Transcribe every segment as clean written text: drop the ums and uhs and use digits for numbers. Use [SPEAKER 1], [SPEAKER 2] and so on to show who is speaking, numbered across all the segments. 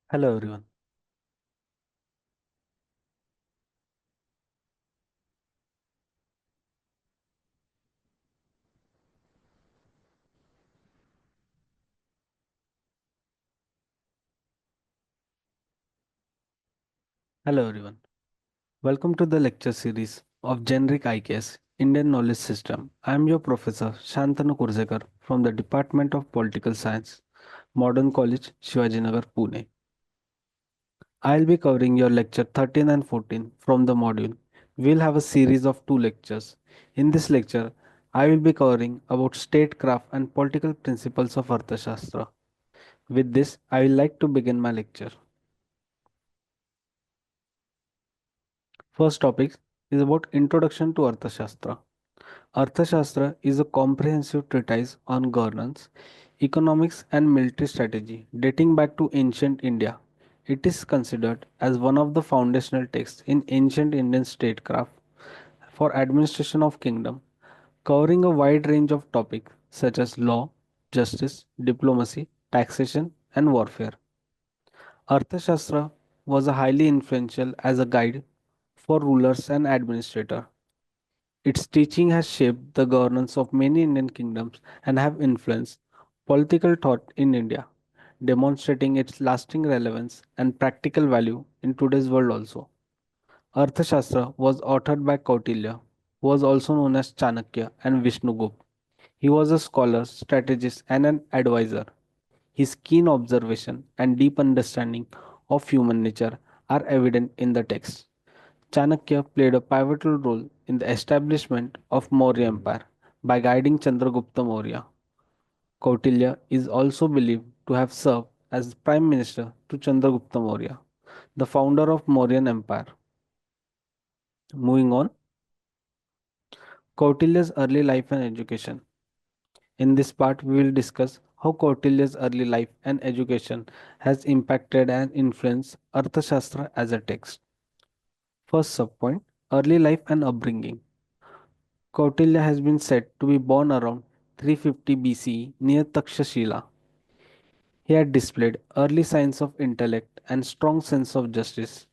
[SPEAKER 1] Hello everyone. Hello everyone. Welcome to the lecture series of Generic IKS Indian Knowledge System. I am your professor Shantanu Kurzekar from the Department of Political Science, Modern College, Shivajinagar, Pune. I will be covering your lecture 13 and 14 from the module. We will have a series of two lectures. In this lecture, I will be covering about statecraft and political principles of Arthashastra. With this, I will like to begin my lecture. First topic is about Introduction to Arthashastra. Arthashastra is a comprehensive treatise on governance, economics, and military strategy dating back to ancient India. It is considered as one of the foundational texts in ancient Indian statecraft for administration of kingdom, covering a wide range of topics such as law, justice, diplomacy, taxation, and warfare. Arthashastra was a highly influential as a guide for rulers and administrators. Its teaching has shaped the governance of many Indian kingdoms and have influenced political thought in India, demonstrating its lasting relevance and practical value in today's world also. Arthashastra was authored by Kautilya, who was also known as Chanakya and Vishnugupta. He was a scholar, strategist, and an advisor. His keen observation and deep understanding of human nature are evident in the text. Chanakya played a pivotal role in the establishment of Maurya Empire by guiding Chandragupta Maurya. Kautilya is also believed to have served as prime minister to Chandragupta Maurya, the founder of Mauryan Empire. Moving on, Kautilya's early life and education. In this part, we will discuss how Kautilya's early life and education has impacted and influenced Arthashastra as a text. First subpoint, early life and upbringing. Kautilya has been said to be born around 350 BCE near Takshashila. He had displayed early signs of intellect and strong sense of justice.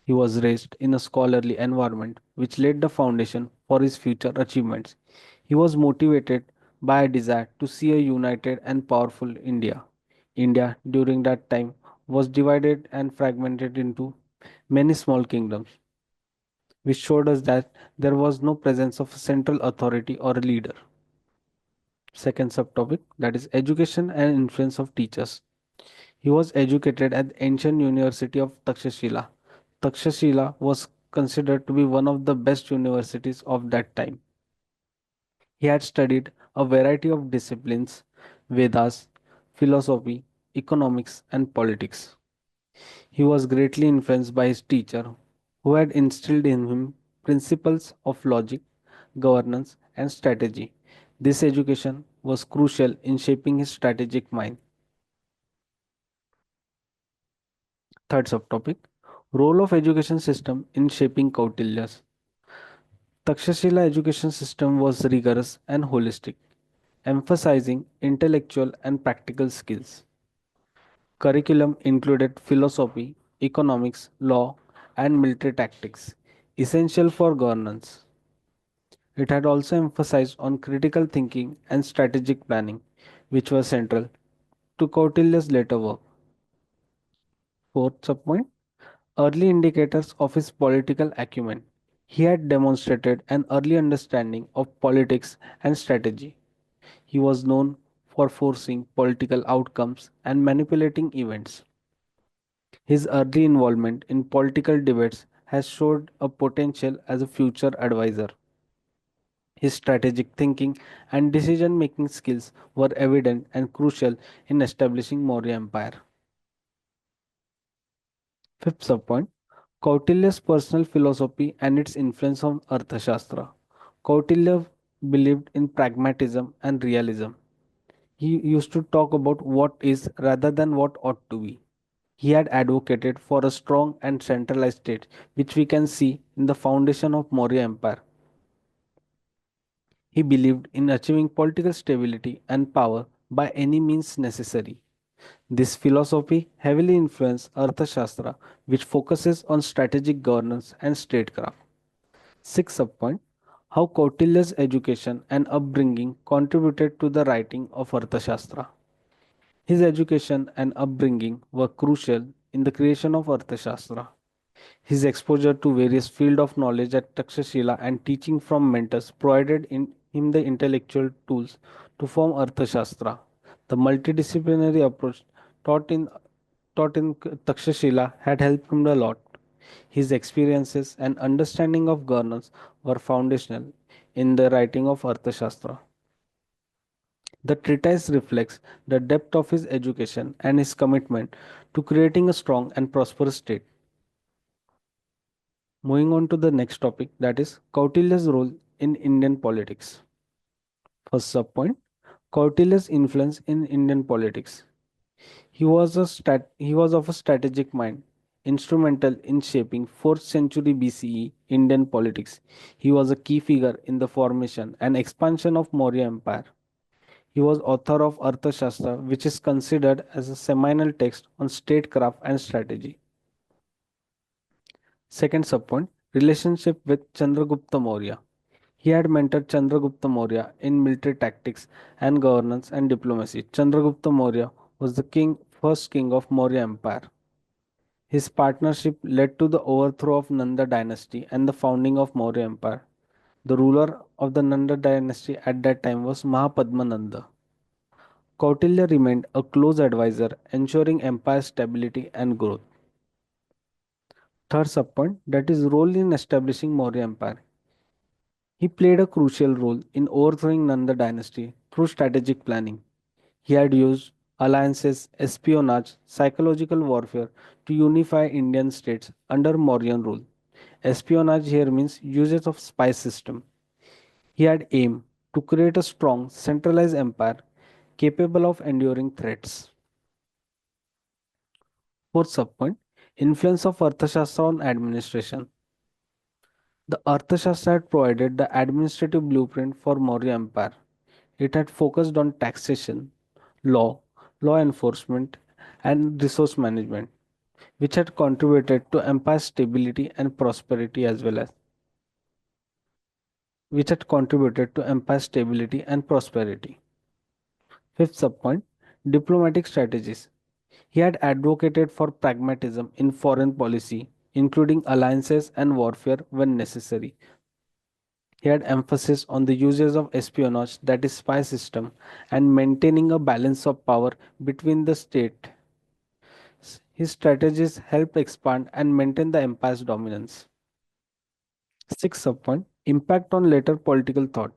[SPEAKER 1] He was raised in a scholarly environment which laid the foundation for his future achievements. He was motivated by a desire to see a united and powerful India. India during that time was divided and fragmented into many small kingdoms, which showed us that there was no presence of a central authority or a leader. Second subtopic, that is education and influence of teachers. He was educated at the ancient university of Takshashila. Takshashila was considered to be one of the best universities of that time. He had studied a variety of disciplines: Vedas, philosophy, economics, and politics. He was greatly influenced by his teacher, who had instilled in him principles of logic, governance, and strategy. This education was crucial in shaping his strategic mind. Third subtopic, role of education system in shaping Kautilya's. Takshashila education system was rigorous and holistic, emphasizing intellectual and practical skills. Curriculum included philosophy, economics, law, and military tactics, essential for governance. It had also emphasized on critical thinking and strategic planning, which was central to Kautilya's later work. Fourth subpoint, early indicators of his political acumen. He had demonstrated an early understanding of politics and strategy. He was known for forcing political outcomes and manipulating events. His early involvement in political debates has showed a potential as a future advisor. His strategic thinking and decision making skills were evident and crucial in establishing Maurya Empire. Fifth subpoint, Kautilya's personal philosophy and its influence on Arthashastra. Kautilya believed in pragmatism and realism. He used to talk about what is rather than what ought to be. He had advocated for a strong and centralized state, which we can see in the foundation of Maurya Empire. He believed in achieving political stability and power by any means necessary. This philosophy heavily influenced Arthashastra, which focuses on strategic governance and statecraft. Sixth subpoint: how Kautilya's education and upbringing contributed to the writing of Arthashastra. His education and upbringing were crucial in the creation of Arthashastra. His exposure to various fields of knowledge at Takshashila and teaching from mentors provided him the intellectual tools to form Arthashastra. The multidisciplinary approach taught in taught in Takshashila had helped him a lot. His experiences and understanding of governance were foundational in the writing of Arthashastra. The treatise reflects the depth of his education and his commitment to creating a strong and prosperous state. Moving on to the next topic, that is Kautilya's role in Indian politics. First subpoint: Kautilya's influence in Indian politics. He was of a strategic mind, instrumental in shaping 4th century BCE Indian politics. He was a key figure in the formation and expansion of Maurya Empire. He was author of Arthashastra, which is considered as a seminal text on statecraft and strategy. Second subpoint: relationship with Chandragupta Maurya. He had mentored Chandragupta Maurya in military tactics and governance and diplomacy. Chandragupta Maurya was the first king of Maurya Empire. His partnership led to the overthrow of Nanda dynasty and the founding of Maurya Empire. The ruler of the Nanda dynasty at that time was Mahapadmananda. Kautilya remained a close advisor, ensuring empire stability and growth. Third subpoint, that is role in establishing Maurya Empire. He played a crucial role in overthrowing Nanda dynasty through strategic planning. He had used alliances, espionage, psychological warfare to unify Indian states under Mauryan rule. Espionage here means usage of spy system. He had aimed to create a strong, centralized empire capable of enduring threats. Fourth subpoint: influence of Arthashastra on administration. The Arthashastra had provided the administrative blueprint for Maurya Empire. It had focused on taxation, law, law enforcement, and resource management, which had contributed to empire stability and prosperity as well as which had contributed to empire stability and prosperity. Fifth subpoint: diplomatic strategies. He had advocated for pragmatism in foreign policy, including alliances and warfare when necessary. He had emphasis on the uses of espionage, that is spy system, and maintaining a balance of power between the state. His strategies helped expand and maintain the empire's dominance. Sixth subpoint: impact on later political thought.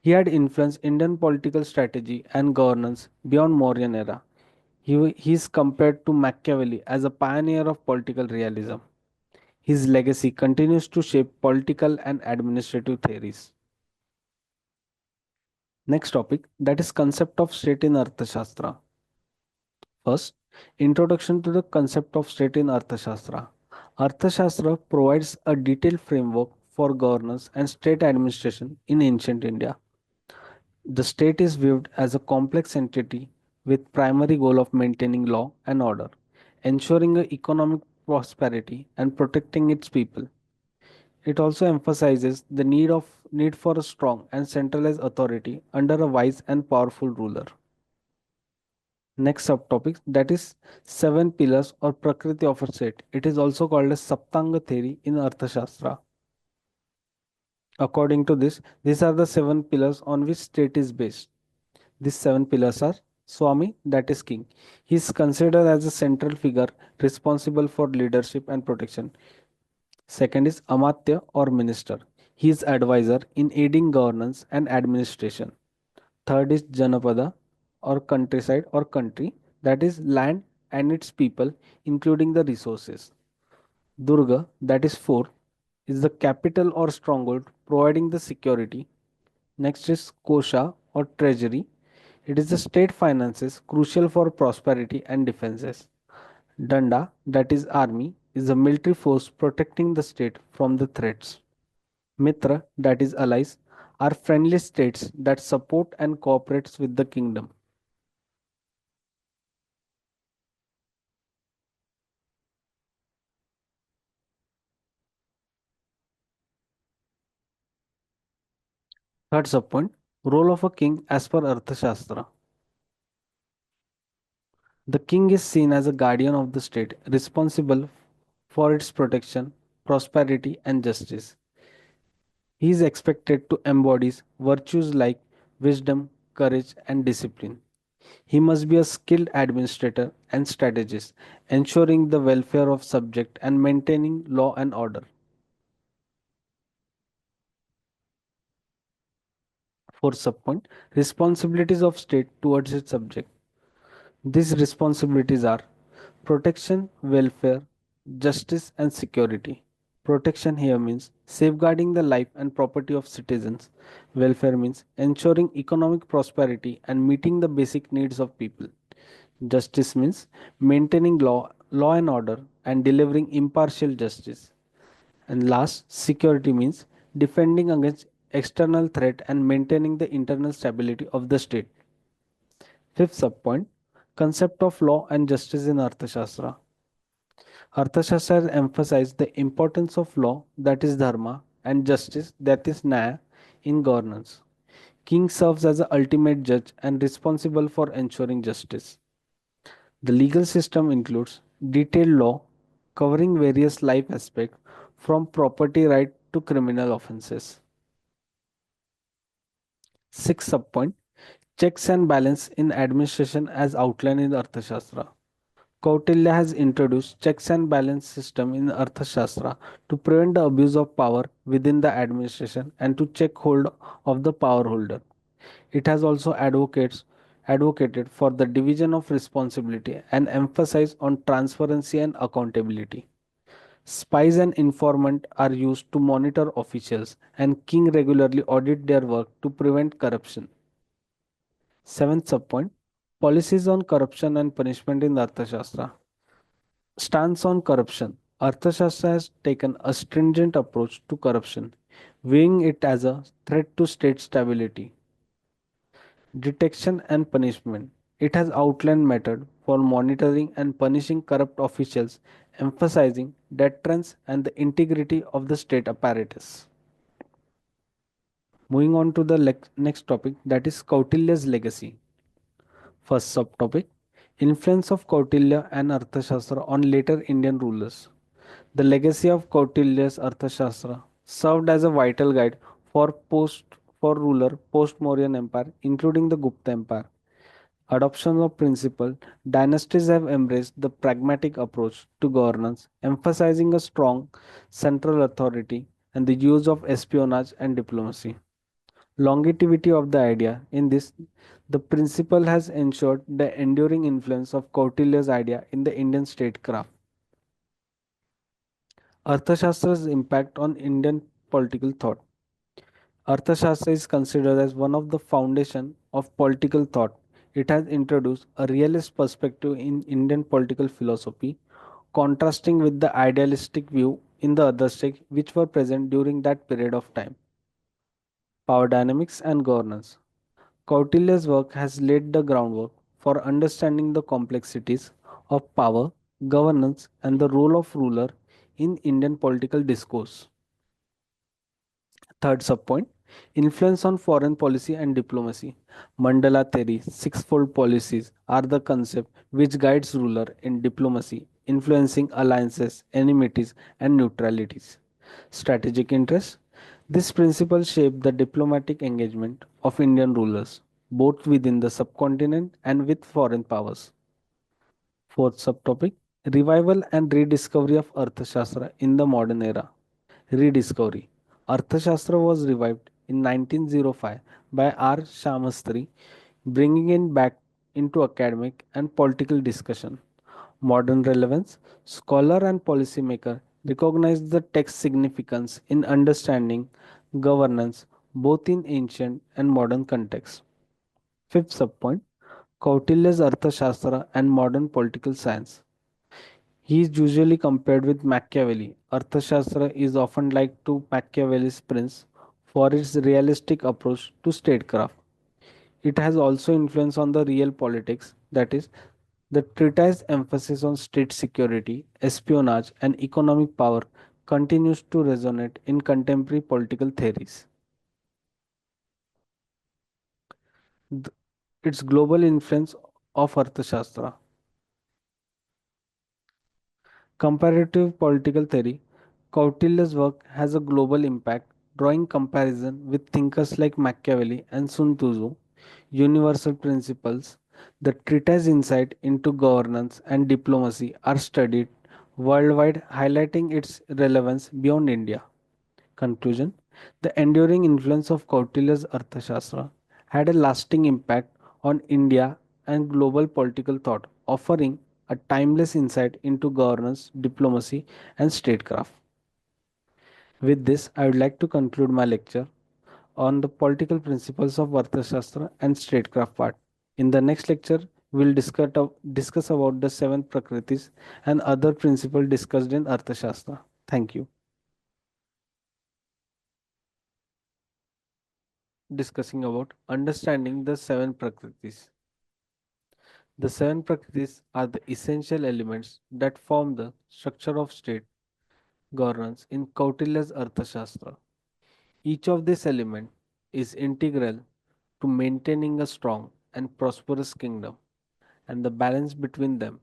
[SPEAKER 1] He had influenced Indian political strategy and governance beyond Mauryan era. He is compared to Machiavelli as a pioneer of political realism. His legacy continues to shape political and administrative theories. Next topic, that is concept of state in Arthashastra. First, introduction to the concept of state in Arthashastra. Arthashastra provides a detailed framework for governance and state administration in ancient India. The state is viewed as a complex entity with primary goal of maintaining law and order, ensuring economic prosperity and protecting its people. It also emphasizes the need for a strong and centralized authority under a wise and powerful ruler. Next subtopic, that is seven pillars or Prakriti of a state. It is also called as Saptanga theory in Arthashastra. According to this, these are the seven pillars on which state is based. These seven pillars are: Swami, that is king. He is considered as a central figure responsible for leadership and protection. Second is Amatya or minister. He is advisor in aiding governance and administration. Third is Janapada or countryside or country, that is land and its people, including the resources. Durga, that is fort, is the capital or stronghold providing the security. Next is Kosha or treasury. It is the state finances crucial for prosperity and defenses. Danda, that is army, is a military force protecting the state from the threats. Mitra, that is allies, are friendly states that support and cooperates with the kingdom. Third subpoint, role of a king as per Arthashastra. The king is seen as a guardian of the state, responsible for its protection, prosperity, and justice. He is expected to embody virtues like wisdom, courage, and discipline. He must be a skilled administrator and strategist, ensuring the welfare of subject and maintaining law and order. Fourth subpoint, responsibilities of state towards its subject. These responsibilities are protection, welfare, justice, and security. Protection here means safeguarding the life and property of citizens. Welfare means ensuring economic prosperity and meeting the basic needs of people. Justice means maintaining law and order, and delivering impartial justice. And last, security means defending against external threat and maintaining the internal stability of the state. Fifth subpoint, concept of law and justice in Arthashastra. Arthashastra emphasizes the importance of law, that is dharma, and justice, that is nyaya, in governance. King serves as the ultimate judge and responsible for ensuring justice. The legal system includes detailed law covering various life aspects from property right to criminal offenses. Sixth subpoint, checks and balance in administration as outlined in Arthashastra. Kautilya has introduced checks and balance system in Arthashastra to prevent the abuse of power within the administration and to check hold of the power holder. It has also advocated for the division of responsibility and emphasized on transparency and accountability. Spies and informants are used to monitor officials, and king regularly audit their work to prevent corruption. Seventh subpoint, policies on corruption and punishment in Arthashastra. Stance on corruption. Arthashastra has taken a stringent approach to corruption, viewing it as a threat to state stability. Detection and punishment. It has outlined method for monitoring and punishing corrupt officials, emphasizing deterrence and the integrity of the state apparatus. Moving on to the next topic, that is Kautilya's legacy. First subtopic, influence of Kautilya and Arthashastra on later Indian rulers. The legacy of Kautilya's Arthashastra served as a vital guide for post for ruler post-Mauryan Empire, including the Gupta Empire. Adoption of principle, dynasties have embraced the pragmatic approach to governance, emphasizing a strong central authority and the use of espionage and diplomacy. Longevity of the idea. In this, the principle has ensured the enduring influence of Kautilya's idea in the Indian statecraft. Arthashastra's impact on Indian political thought. Arthashastra is considered as one of the foundation of political thought. It has introduced a realist perspective in Indian political philosophy, contrasting with the idealistic view in the other states which were present during that period of time. Power dynamics and governance. Kautilya's work has laid the groundwork for understanding the complexities of power, governance, and the role of ruler in Indian political discourse. Third subpoint, influence on foreign policy and diplomacy. Mandala theory, sixfold policies are the concept which guides ruler in diplomacy, influencing alliances, enmities, and neutralities. Strategic interests. This principle shaped the diplomatic engagement of Indian rulers, both within the subcontinent and with foreign powers. Fourth subtopic, revival and rediscovery of Arthashastra in the modern era. Rediscovery. Arthashastra was revived in 1905 by R. Shamastri, bringing it back into academic and political discussion. Modern relevance. Scholar and policymaker recognize the text's significance in understanding governance both in ancient and modern contexts. Fifth subpoint, Kautilya's Arthashastra and modern political science. He is usually compared with Machiavelli. Arthashastra is often likened to Machiavelli's Prince for its realistic approach to statecraft. It has also influence on the real politics, that is, the treatise emphasis on state security, espionage, and economic power continues to resonate in contemporary political theories. Th- its global influence of Arthashastra. Comparative political theory. Kautilya's work has a global impact, drawing comparison with thinkers like Machiavelli and Sun Tzu. Universal principles, the treatise insight into governance and diplomacy are studied worldwide, highlighting its relevance beyond India. Conclusion. The enduring influence of Kautilya's Arthashastra had a lasting impact on India and global political thought, offering a timeless insight into governance, diplomacy, and statecraft. With this, I would like to conclude my lecture on the political principles of Arthashastra and statecraft part. In the next lecture, we will discuss about the seven prakritis and other principles discussed in Arthashastra. Thank you. Discussing about understanding the seven prakritis. The seven prakritis are the essential elements that form the structure of state governance in Kautilya's Arthashastra. Each of these elements is integral to maintaining a strong and prosperous kingdom, and the balance between them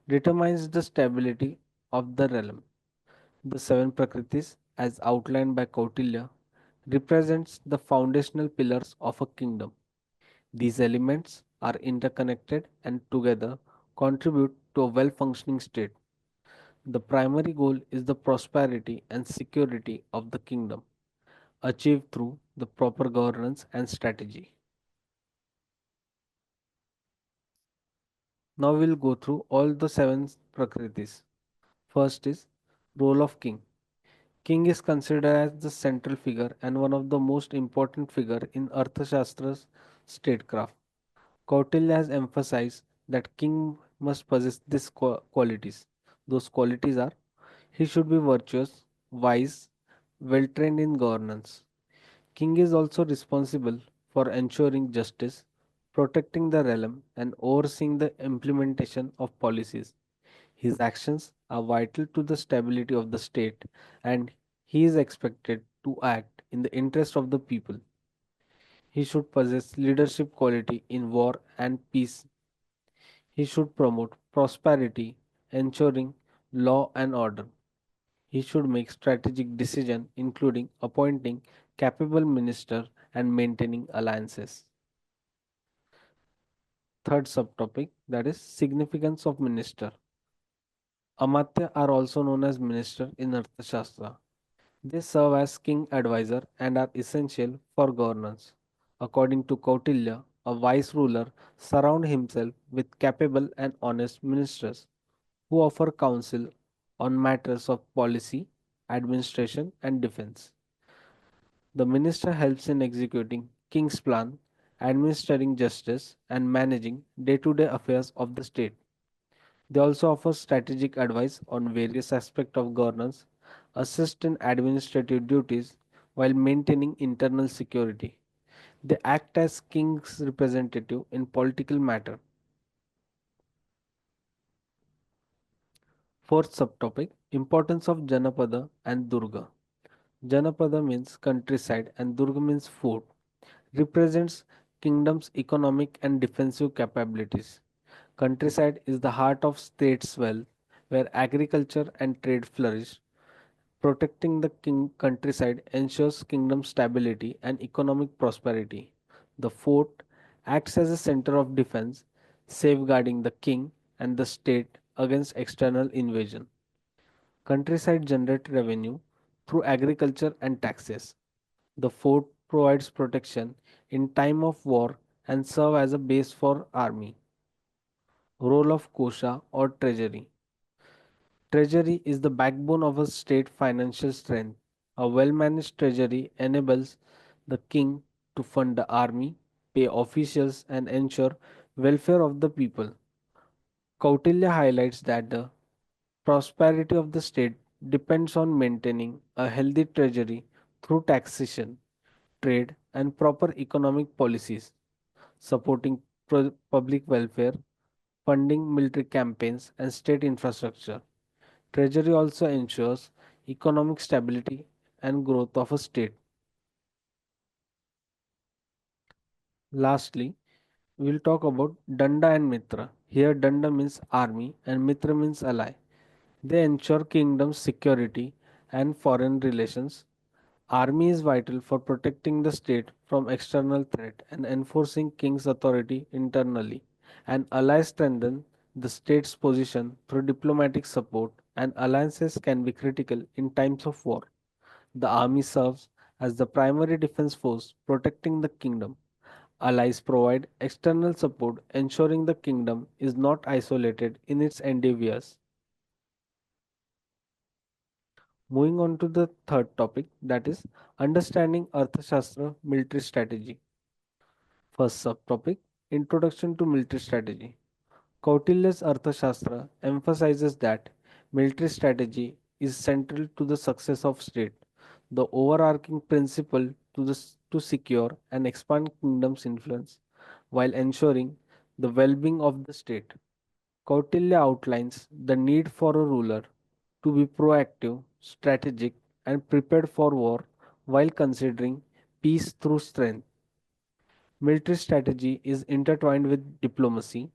[SPEAKER 1] determines the stability of the realm. The seven prakritis, as outlined by Kautilya, represents the foundational pillars of a kingdom. These elements are interconnected and together contribute to a well functioning state. The primary goal is the prosperity and security of the kingdom, achieved through the proper governance and strategy. Now we'll go through all the seven prakritis. First is role of king. King is considered as the central figure and one of the most important figure in Arthashastra's statecraft. Kautilya has emphasized that king must possess these qualities. Those qualities are he should be virtuous, wise, well trained in governance. King is also responsible for ensuring justice, protecting the realm, and overseeing the implementation of policies. His actions are vital to the stability of the state, and he is expected to act in the interest of the people. He should possess leadership quality in war and peace. He should promote prosperity, ensuring law and order. He should make strategic decisions, including appointing capable minister and maintaining alliances. Third subtopic, that is significance of minister. Amatya are also known as minister in Arthashastra. They serve as king advisor and are essential for governance. According to Kautilya, a wise ruler surrounds himself with capable and honest ministers who offer counsel on matters of policy, administration, and defense. The minister helps in executing king's plan, administering justice, and managing day-to-day affairs of the state. They also offer strategic advice on various aspects of governance, assist in administrative duties while maintaining internal security. They act as king's representative in political matter. Fourth subtopic, importance of Janapada and Durga. Janapada means countryside and Durga means fort. Represents kingdom's economic and defensive capabilities. Countryside is the heart of state's wealth, where agriculture and trade flourish. Protecting the countryside ensures kingdom stability and economic prosperity. The fort acts as a center of defense, safeguarding the king and the state against external invasion. Countryside generate revenue through agriculture and taxes. The fort provides protection in time of war and serve as a base for army. Role of Kosha or treasury. Treasury is the backbone of a state financial strength. A well-managed treasury enables the king to fund the army, pay officials and ensure welfare of the people. Kautilya highlights that the prosperity of the state depends on maintaining a healthy treasury through taxation, trade, and proper economic policies, supporting public welfare, funding military campaigns, and state infrastructure. Treasury also ensures economic stability and growth of a state. Lastly, We'll talk about Danda and Mitra. Here, Danda means army and Mitra means ally. They ensure kingdom's security and foreign relations. Army is vital for protecting the state from external threat and enforcing king's authority internally. And allies strengthen the state's position through diplomatic support, and alliances can be critical in times of war. The army serves as the primary defense force protecting the kingdom. Allies provide external support, ensuring the kingdom is not isolated in its endeavors. Moving on to the third topic, that is understanding Arthashastra military strategy. First subtopic, Introduction to military strategy. Kautilya's Arthashastra emphasizes that military strategy is central to the success of state, the overarching principle to secure and expand kingdom's influence while ensuring the well-being of the state. Kautilya outlines the need for a ruler to be proactive, strategic, and prepared for war while considering peace through strength. Military strategy is intertwined with diplomacy.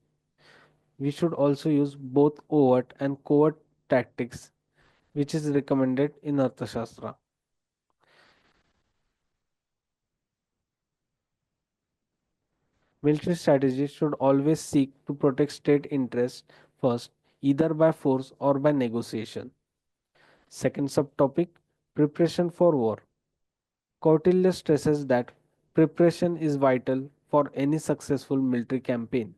[SPEAKER 1] We should also use both overt and covert tactics, which is recommended in Arthashastra. Military strategy should always seek to protect state interests first, either by force or by negotiation. Second subtopic, preparation for war. Kautilya stresses that preparation is vital for any successful military campaign.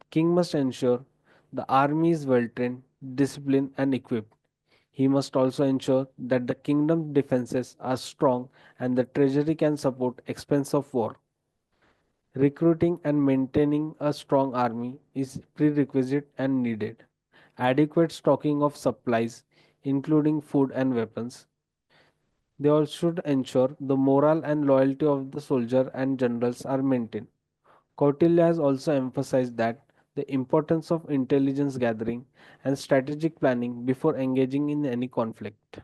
[SPEAKER 1] King must ensure the army is well trained, disciplined, and equipped. He must also ensure that the kingdom's defenses are strong and the treasury can support expense of war. Recruiting and maintaining a strong army is prerequisite and needed. Adequate stocking of supplies, including food and weapons. They all should ensure the morale and loyalty of the soldier and generals are maintained. Kautilya has also emphasized that the importance of intelligence gathering and strategic planning before engaging in any conflict.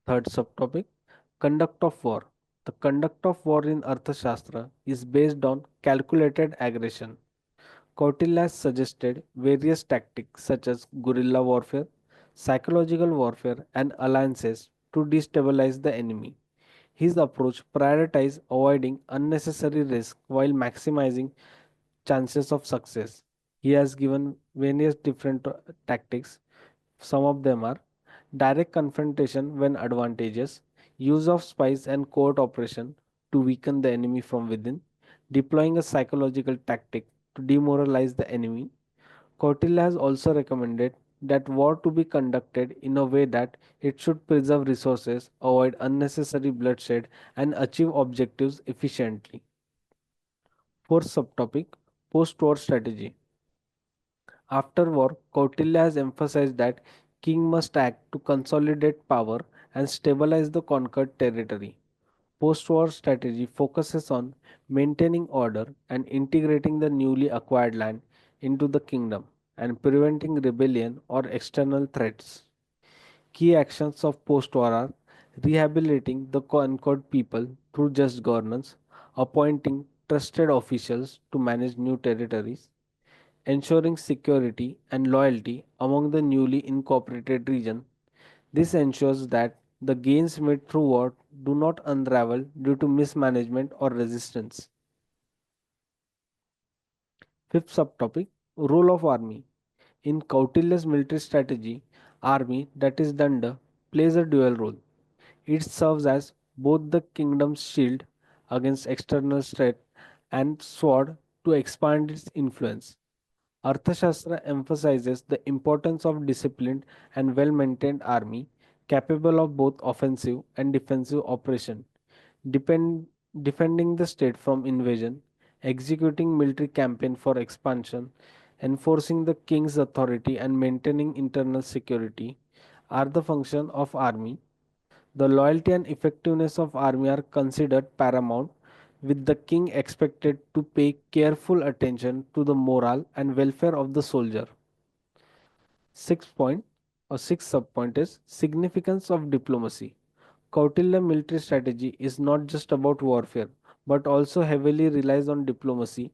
[SPEAKER 1] Third subtopic, conduct of war. The conduct of war in Arthashastra is based on calculated aggression. Kautilya has suggested various tactics such as guerrilla warfare, psychological warfare, and alliances to destabilize the enemy. His approach prioritizes avoiding unnecessary risk while maximizing chances of success. He has given various different tactics. Some of them are direct confrontation when advantageous, use of spies and covert operation to weaken the enemy from within, deploying a psychological tactic to demoralize the enemy. Kautilya has also recommended that war to be conducted in a way that it should preserve resources, avoid unnecessary bloodshed, and achieve objectives efficiently. Fourth subtopic, post-war strategy. After war, Kautilya has emphasized that king must act to consolidate power and stabilize the conquered territory. Post-war strategy focuses on maintaining order and integrating the newly acquired land into the kingdom and preventing rebellion or external threats. Key actions of post-war are rehabilitating the conquered people through just governance, appointing trusted officials to manage new territories, ensuring security and loyalty among the newly incorporated region. This ensures that the gains made through war do not unravel due to mismanagement or resistance. Fifth subtopic, role of army. In Kautilya's military strategy, army, that is Danda, plays a dual role. It serves as both the kingdom's shield against external threat and sword to expand its influence. Arthashastra emphasizes the importance of disciplined and well-maintained army capable of both offensive and defensive operation, depend, defending the state from invasion, executing military campaign for expansion, enforcing the king's authority and maintaining internal security are the function of army. The loyalty and effectiveness of army are considered paramount, with the king expected to pay careful attention to the morale and welfare of the soldier. Sixth point or sixth subpoint is significance of diplomacy. Kautilya military strategy is not just about warfare, but also heavily relies on diplomacy.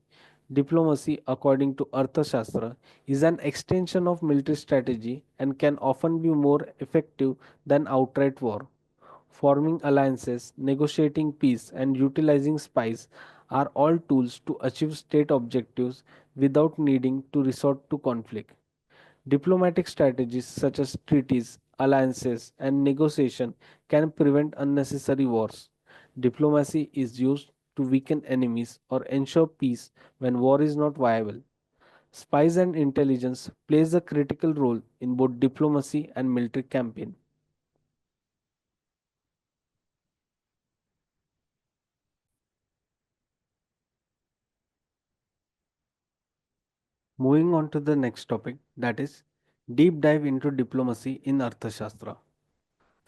[SPEAKER 1] Diplomacy, according to Arthashastra, is an extension of military strategy and can often be more effective than outright war. Forming alliances, negotiating peace, and utilizing spies are all tools to achieve state objectives without needing to resort to conflict. Diplomatic strategies such as treaties, alliances, and negotiation can prevent unnecessary wars. Diplomacy is used to weaken enemies or ensure peace when war is not viable. Spies and intelligence plays a critical role in both diplomacy and military campaign. Moving on to the next topic, that is deep dive into diplomacy in Arthashastra.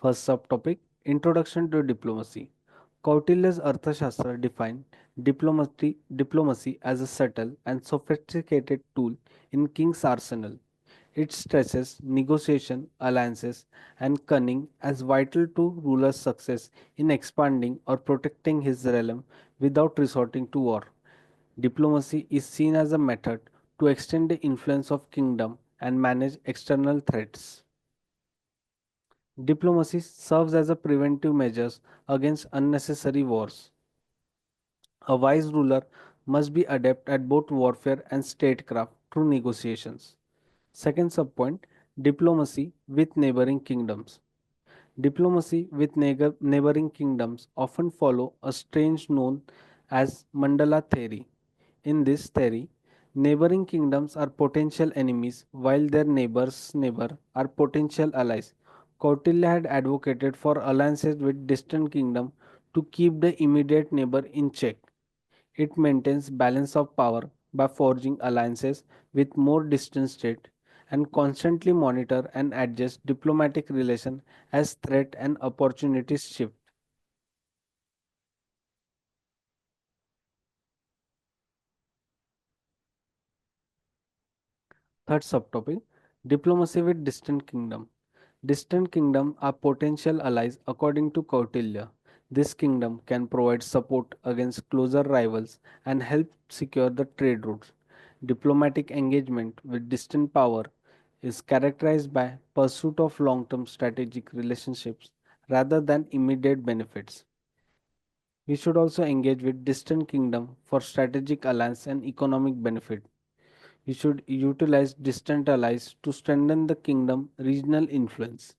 [SPEAKER 1] First subtopic, Introduction to Diplomacy. Kautilya's Arthashastra defined diplomacy as a subtle and sophisticated tool in king's arsenal. It stresses negotiation, alliances, and cunning as vital to ruler's success in expanding or protecting his realm without resorting to war. Diplomacy is seen as a method to extend the influence of kingdom and manage external threats. Diplomacy serves as a preventive measure against unnecessary wars. A wise ruler must be adept at both warfare and statecraft through negotiations. Second subpoint, diplomacy with neighboring kingdoms. Diplomacy with neighboring kingdoms often follow a strange known as mandala theory. In this theory, neighboring kingdoms are potential enemies while their neighbor are potential allies. Kautilya had advocated for alliances with distant kingdom to keep the immediate neighbor in check. It maintains balance of power by forging alliances with more distant states and constantly monitor and adjust diplomatic relations as threat and opportunities shift. Third subtopic, diplomacy with distant kingdom. Distant kingdom are potential allies according to Kautilya. This kingdom can provide support against closer rivals and help secure the trade routes. Diplomatic engagement with distant power is characterized by pursuit of long-term strategic relationships rather than immediate benefits. We should also engage with distant kingdom for strategic alliance and economic benefit. We should utilize distant allies to strengthen the kingdom regional influence.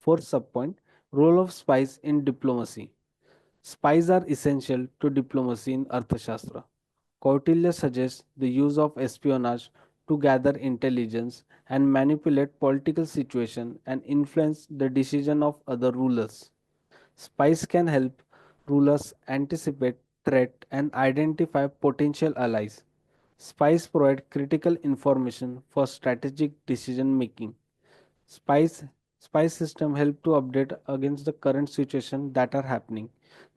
[SPEAKER 1] Fourth subpoint, role of spies in diplomacy. Spies are essential to diplomacy in Arthashastra. Kautilya suggests the use of espionage to gather intelligence and manipulate political situation and influence the decision of other rulers. Spies can help rulers anticipate threat and identify potential allies. Spies provide critical information for strategic decision making. Spies spy system help to update against the current situation that are happening.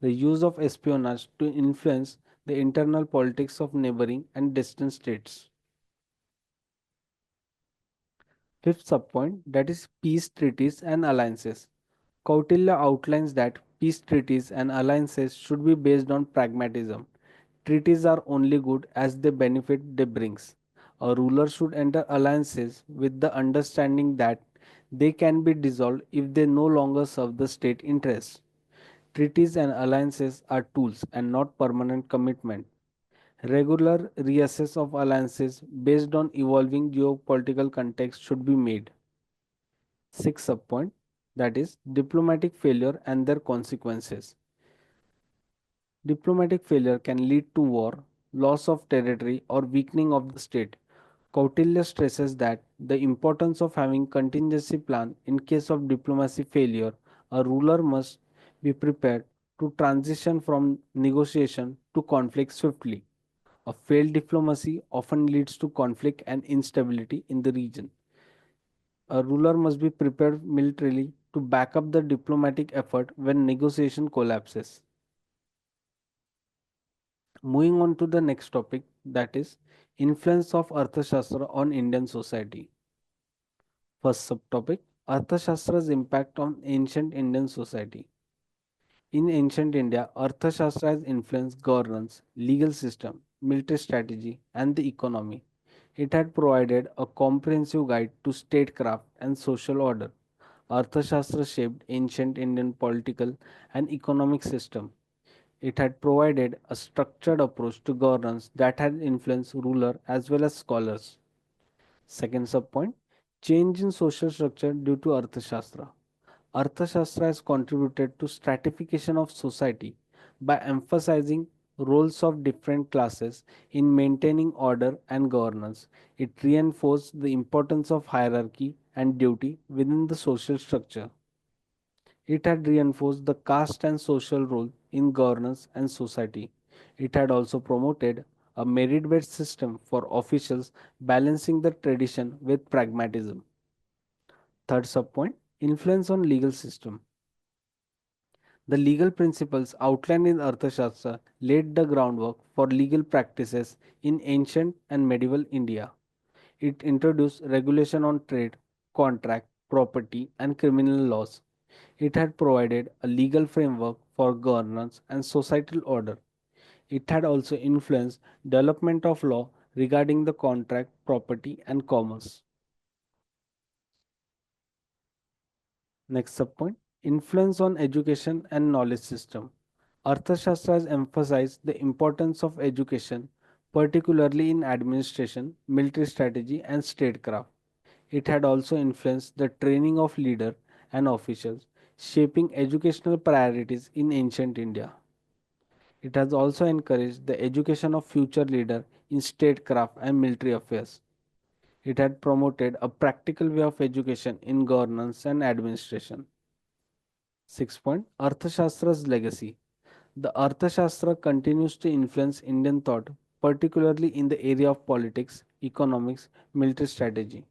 [SPEAKER 1] The use of espionage to influence the internal politics of neighboring and distant states. Fifth subpoint, that is peace treaties and alliances. Kautilya outlines that peace treaties and alliances should be based on pragmatism. Treaties are only good as the benefit they brings. A ruler should enter alliances with the understanding that they can be dissolved if they no longer serve the state interests. Treaties and alliances are tools and not permanent commitment. Regular reassess of alliances based on evolving geopolitical context should be made. Sixth subpoint, that is diplomatic failure and their consequences. Diplomatic failure can lead to war, loss of territory, or weakening of the state. Kautilya stresses that the importance of having contingency plan in case of diplomacy failure. A ruler must be prepared to transition from negotiation to conflict swiftly. A failed diplomacy often leads to conflict and instability in the region. A ruler must be prepared militarily to back up the diplomatic effort when negotiation collapses. Moving on to the next topic, that is influence of Arthashastra on Indian society. First subtopic, Arthashastra's impact on ancient Indian society. In ancient India, Arthashastra has influenced governance, legal system, military strategy, and the economy. It had provided a comprehensive guide to statecraft and social order. Arthashastra shaped ancient Indian political and economic system. It had provided a structured approach to governance that had influenced ruler as well as scholars. Second subpoint, change in social structure due to Arthashastra. Arthashastra has contributed to stratification of society by emphasizing roles of different classes in maintaining order and governance. It reinforced the importance of hierarchy and duty within the social structure. It had reinforced the caste and social role in governance and society. It had also promoted a merit based system for officials, balancing the tradition with pragmatism. Third subpoint, influence on legal system. The legal principles outlined in Arthashastra laid the groundwork for legal practices in ancient and medieval India. It introduced regulation on trade, contract, property, and criminal laws. It had provided a legal framework for governance and societal order. It had also influenced development of law regarding the contract, property, and commerce. Next subpoint, influence on education and knowledge system. Arthashastra has emphasized the importance of education, particularly in administration, military strategy, and statecraft. It had also influenced the training of leaders and officials, shaping educational priorities in ancient India. It has also encouraged the education of future leaders in statecraft and military affairs. It had promoted a practical way of education in governance and administration. 6 point, Arthashastra's legacy. The Arthashastra continues to influence Indian thought, particularly in the area of politics, economics, military strategy.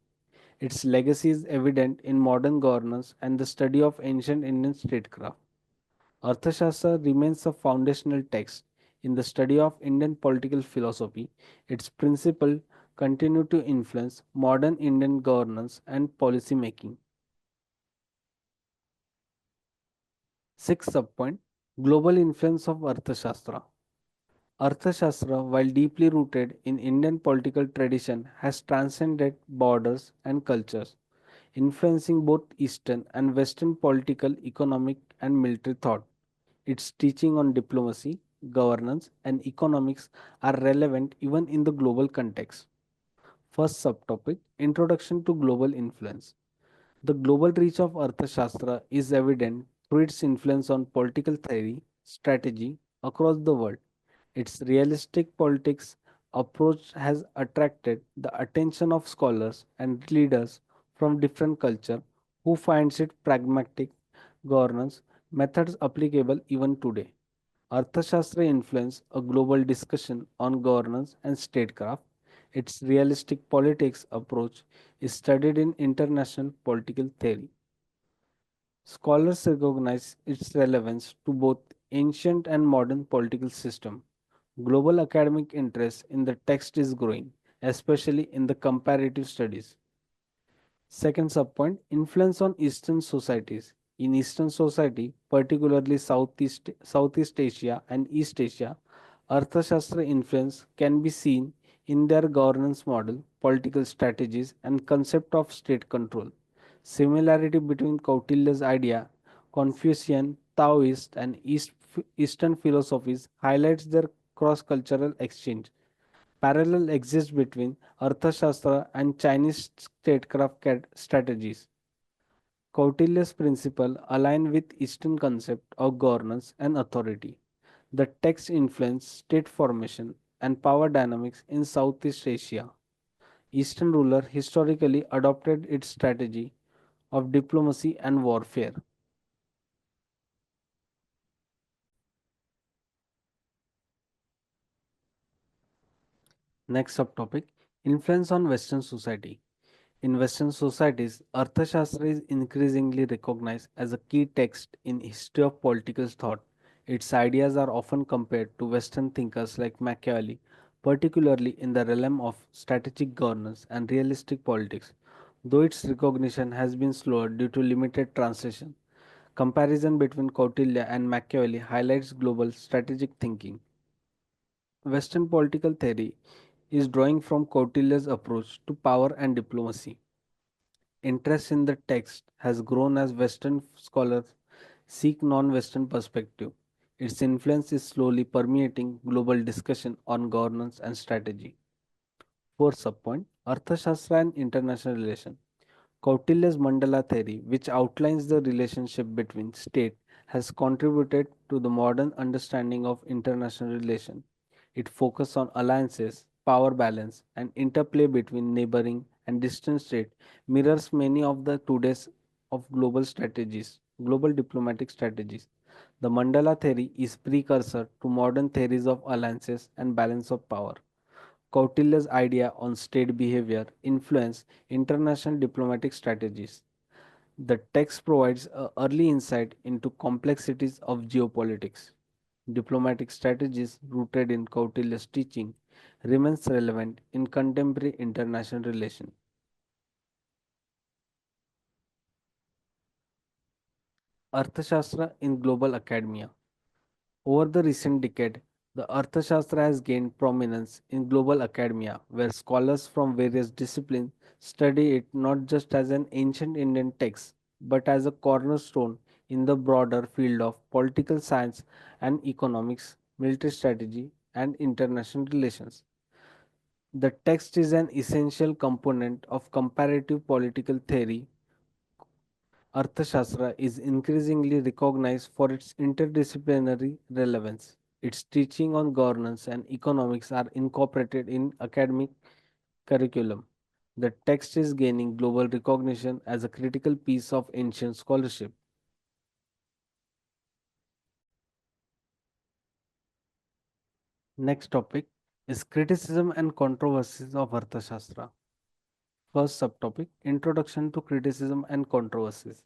[SPEAKER 1] Its legacy is evident in modern governance and the study of ancient Indian statecraft. Arthashastra remains a foundational text in the study of Indian political philosophy. Its principles continue to influence modern Indian governance and policy making. Sixth subpoint, global influence of Arthashastra. Arthashastra, while deeply rooted in Indian political tradition, has transcended borders and cultures, influencing both Eastern and Western political, economic, and military thought. Its teaching on diplomacy, governance, and economics are relevant even in the global context. First subtopic, Introduction to Global Influence. The global reach of Arthashastra is evident through its influence on political theory, strategy across the world. Its realistic politics approach has attracted the attention of scholars and leaders from different cultures who finds it pragmatic governance methods applicable even today. Arthashastra influenced a global discussion on governance and statecraft. Its realistic politics approach is studied in international political theory. Scholars recognize its relevance to both ancient and modern political system. Global academic interest in the text is growing, especially in the comparative studies. Second subpoint, influence on Eastern societies. In Eastern society, particularly Southeast Asia and East Asia, Arthashastra influence can be seen in their governance model, political strategies, and concept of state control. Similarity between Kautilya's idea, Confucian, Taoist, and Eastern philosophies highlights their cross-cultural exchange. Parallel exists between Arthashastra and Chinese statecraft strategies. Kautilya's principles align with Eastern concept of governance and authority. The text influenced state formation and power dynamics in Southeast Asia. Eastern ruler historically adopted its strategy of diplomacy and warfare. Next subtopic, influence on Western society. In Western societies, Arthashastra is increasingly recognized as a key text in history of political thought. Its ideas are often compared to Western thinkers like Machiavelli, particularly in the realm of strategic governance and realistic politics. though its recognition has been slower due to limited translation. Comparison between Kautilya and Machiavelli highlights global strategic thinking. Western political theory is drawing from Kautilya's approach to power and diplomacy. Interest in the text has grown as Western scholars seek non Western perspective. Its influence is slowly permeating global discussion on governance and strategy. Fourth subpoint Arthashastra and International Relation. Kautilya's mandala theory, which outlines the relationship between state, has contributed to the modern understanding of international relations. It focuses on alliances, power balance, and interplay between neighboring and distant states, mirrors many of the today's of global diplomatic strategies. The mandala theory is precursor to modern theories of alliances and balance of power. Kautilya's idea on state behavior influenced international diplomatic strategies. The text provides a early insight into complexities of geopolitics. Diplomatic strategies rooted in Kautilya's teaching remains relevant in contemporary international relations. Arthashastra in global academia. Over the recent decade, the Arthashastra has gained prominence in global academia, where scholars from various disciplines study it not just as an ancient Indian text, but as a cornerstone in the broader field of political science and economics, military strategy, and international relations. The text is an essential component of comparative political theory. Arthashastra is increasingly recognized for its interdisciplinary relevance. Its teaching on governance and economics are incorporated in academic curriculum. The text is gaining global recognition as a critical piece of ancient scholarship. Next topic is criticism and controversies of Arthashastra. First subtopic Introduction to Criticism and Controversies.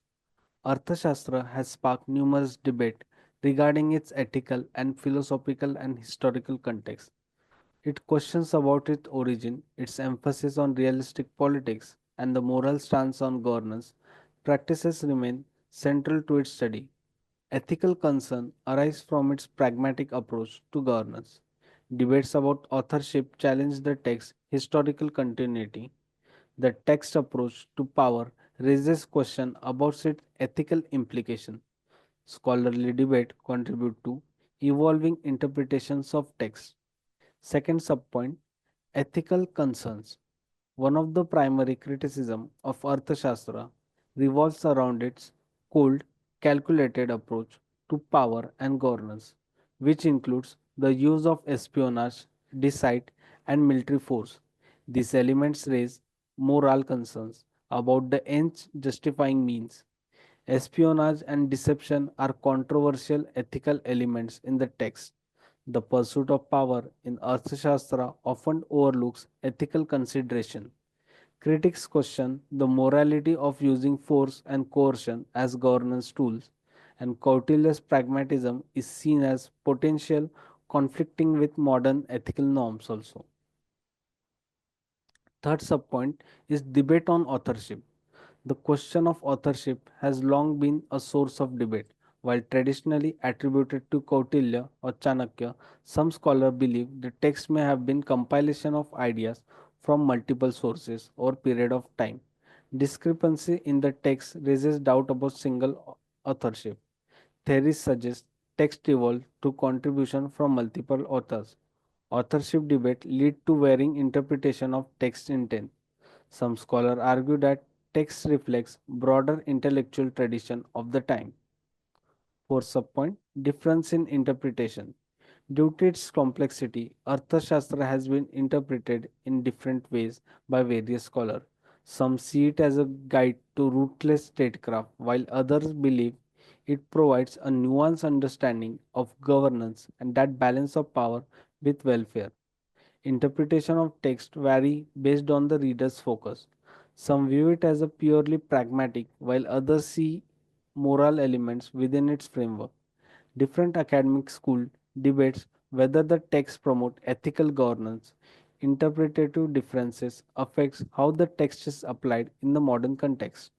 [SPEAKER 1] Arthashastra has sparked numerous debate regarding its ethical and philosophical and historical context. It questions about its origin, its emphasis on realistic politics, and the moral stance on governance practices remain central to its study. Ethical concern arise from its pragmatic approach to governance. Debates about authorship challenge the text's historical continuity. The text approach to power raises questions about its ethical implication. Scholarly debate contribute to evolving interpretations of text. Second subpoint Ethical concerns. One of the primary criticism of Arthashastra revolves around its cold, calculated approach to power and governance, which includes the use of espionage, deceit, and military force. These elements raise moral concerns about the ends justifying means. Espionage and deception are controversial ethical elements in the text. The pursuit of power in Arthashastra often overlooks ethical consideration. Critics question the morality of using force and coercion as governance tools, and Kautilya's pragmatism is seen as potential conflicting with modern ethical norms also. Third subpoint is debate on authorship. The question of authorship has long been a source of debate. While traditionally attributed to Kautilya or Chanakya, some scholars believe the text may have been compilation of ideas from multiple sources or period of time. Discrepancy in the text raises doubt about single authorship. Theories suggest text evolved to contribution from multiple authors. Authorship debate lead to varying interpretation of text intent. Some scholars argue that text reflects broader intellectual tradition of the time. Fourth subpoint difference in interpretation. Due to its complexity, Arthashastra has been interpreted in different ways by various scholars. Some see it as a guide to ruthless statecraft, while others believe it provides a nuanced understanding of governance and that balance of power with welfare. Interpretation of text vary based on the reader's focus. Some view it as a purely pragmatic, while others see moral elements within its framework. Different academic school debates whether the text promote ethical governance. interpretative differences affects how the text is applied in the modern context.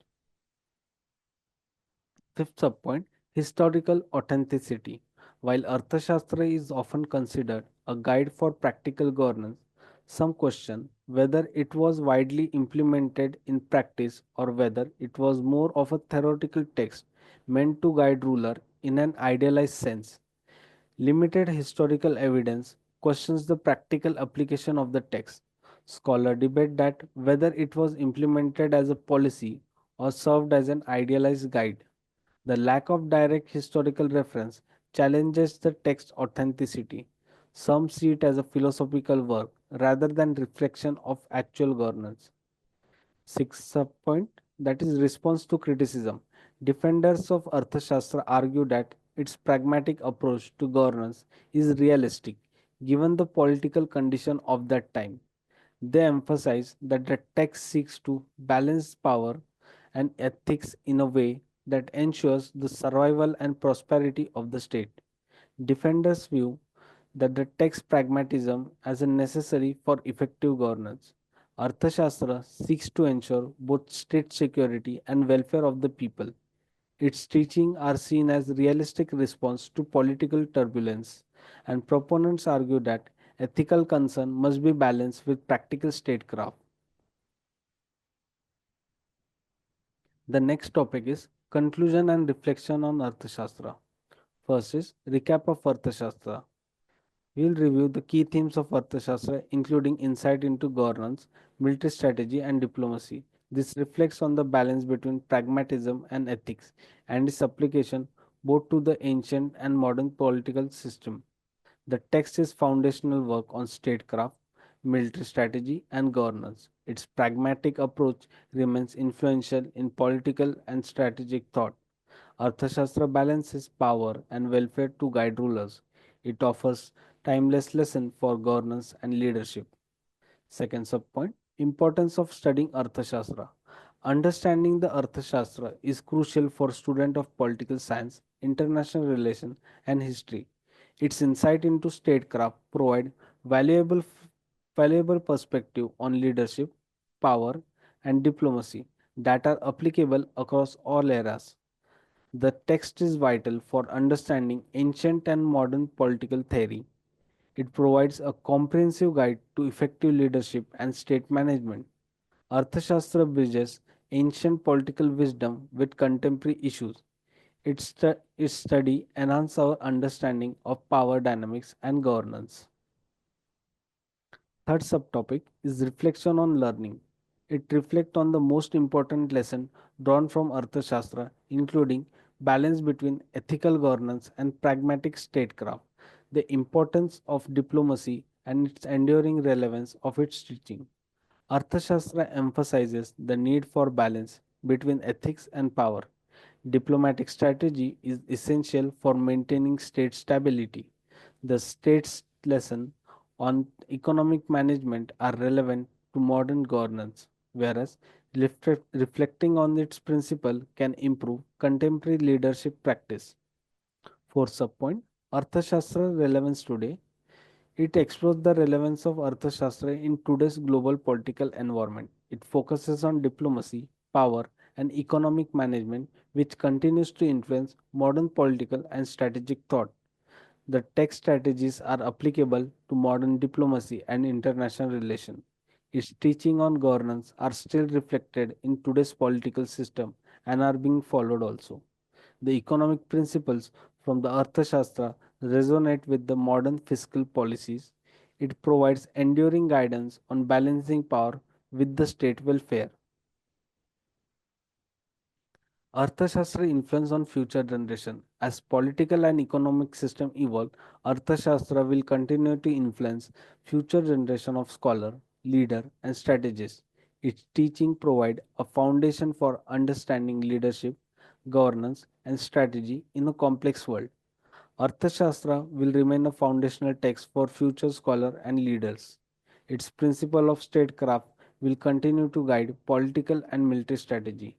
[SPEAKER 1] Fifth subpoint, historical authenticity. While Arthashastra is often considered a guide for practical governance, some question whether it was widely implemented in practice or whether it was more of a theoretical text meant to guide ruler in an idealized sense. Limited historical evidence questions the practical application of the text. Scholars debate that whether it was implemented as a policy or served as an idealized guide. The lack of direct historical reference challenges the text's authenticity. Some see it as a philosophical work rather than reflection of actual governance. Sixth subpoint, that is response to criticism. Defenders of Arthashastra argue that its pragmatic approach to governance is realistic given the political condition of that time. They emphasize that the text seeks to balance power and ethics in a way that ensures the survival and prosperity of the state. Defenders view that the text pragmatism as a necessary for effective governance. Arthashastra seeks to ensure both state security and welfare of the people. Its teachings are seen as realistic response to political turbulence, and proponents argue that ethical concern must be balanced with practical statecraft. The next topic is conclusion and reflection on Arthashastra. First is recap of Arthashastra. We will review the key themes of Arthashastra, including insight into governance, military strategy, and diplomacy. This reflects on the balance between pragmatism and ethics and its application both to the ancient and modern political system. The text is foundational work on statecraft, military strategy, and governance. Its pragmatic approach remains influential in political and strategic thought. Arthashastra balances power and welfare to guide rulers. It offers timeless lesson for governance and leadership. Second subpoint, importance of studying Arthashastra. Understanding the Arthashastra is crucial for student of political science, international relations, and history. Its insight into statecraft provide valuable valuable perspective on leadership, power, and diplomacy that are applicable across all eras. The text is vital for understanding ancient and modern political theory. It provides a comprehensive guide to effective leadership and state management. Arthashastra bridges ancient political wisdom with contemporary issues. Its study enhances our understanding of power dynamics and governance. Third subtopic is reflection on learning. It reflects on the most important lesson drawn from Arthashastra, including balance between ethical governance and pragmatic statecraft, the importance of diplomacy and its enduring relevance of its teaching. Arthashastra emphasizes the need for balance between ethics and power. Diplomatic strategy is essential for maintaining state stability. The state's lesson on economic management are relevant to modern governance, whereas reflecting on its principle can improve contemporary leadership practice. Fourth subpoint, Arthashastra relevance today. It explores the relevance of Arthashastra in today's global political environment. It focuses on diplomacy, power, and economic management, which continues to influence modern political and strategic thought. The text strategies are applicable to modern diplomacy and international relations. Its teaching on governance are still reflected in today's political system and are being followed also. The economic principles from the Arthashastra resonate with the modern fiscal policies. It provides enduring guidance on balancing power with the state welfare. Arthashastra influence on future generation. As political and economic system evolve, Arthashastra will continue to influence future generation of scholar, leader, and strategists. Its teaching provide a foundation for understanding leadership, governance, and strategy in a complex world. Arthashastra will remain a foundational text for future scholars and leaders. Its principle of statecraft will continue to guide political and military strategy.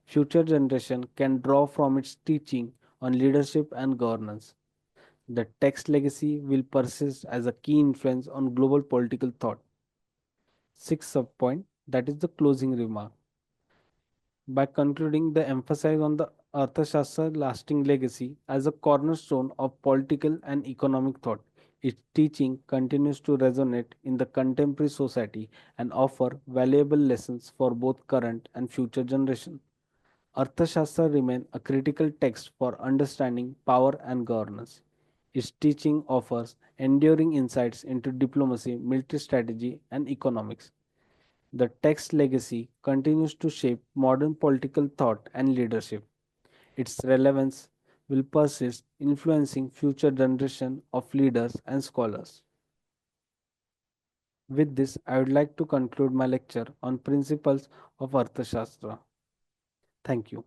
[SPEAKER 1] Future generation can draw from its teaching on leadership and governance. The text legacy will persist as a key influence on global political thought. Sixth subpoint, that is the closing remark. By concluding, the emphasis on the Arthashastra lasting legacy as a cornerstone of political and economic thought. Its teaching continues to resonate in the contemporary society and offer valuable lessons for both current and future generations. Arthashastra remains a critical text for understanding power and governance. Its teaching offers enduring insights into diplomacy, military strategy, and economics. The text's legacy continues to shape modern political thought and leadership. Its relevance will persist, influencing future generations of leaders and scholars. With this, I would like to conclude my lecture on principles of Arthashastra. Thank you.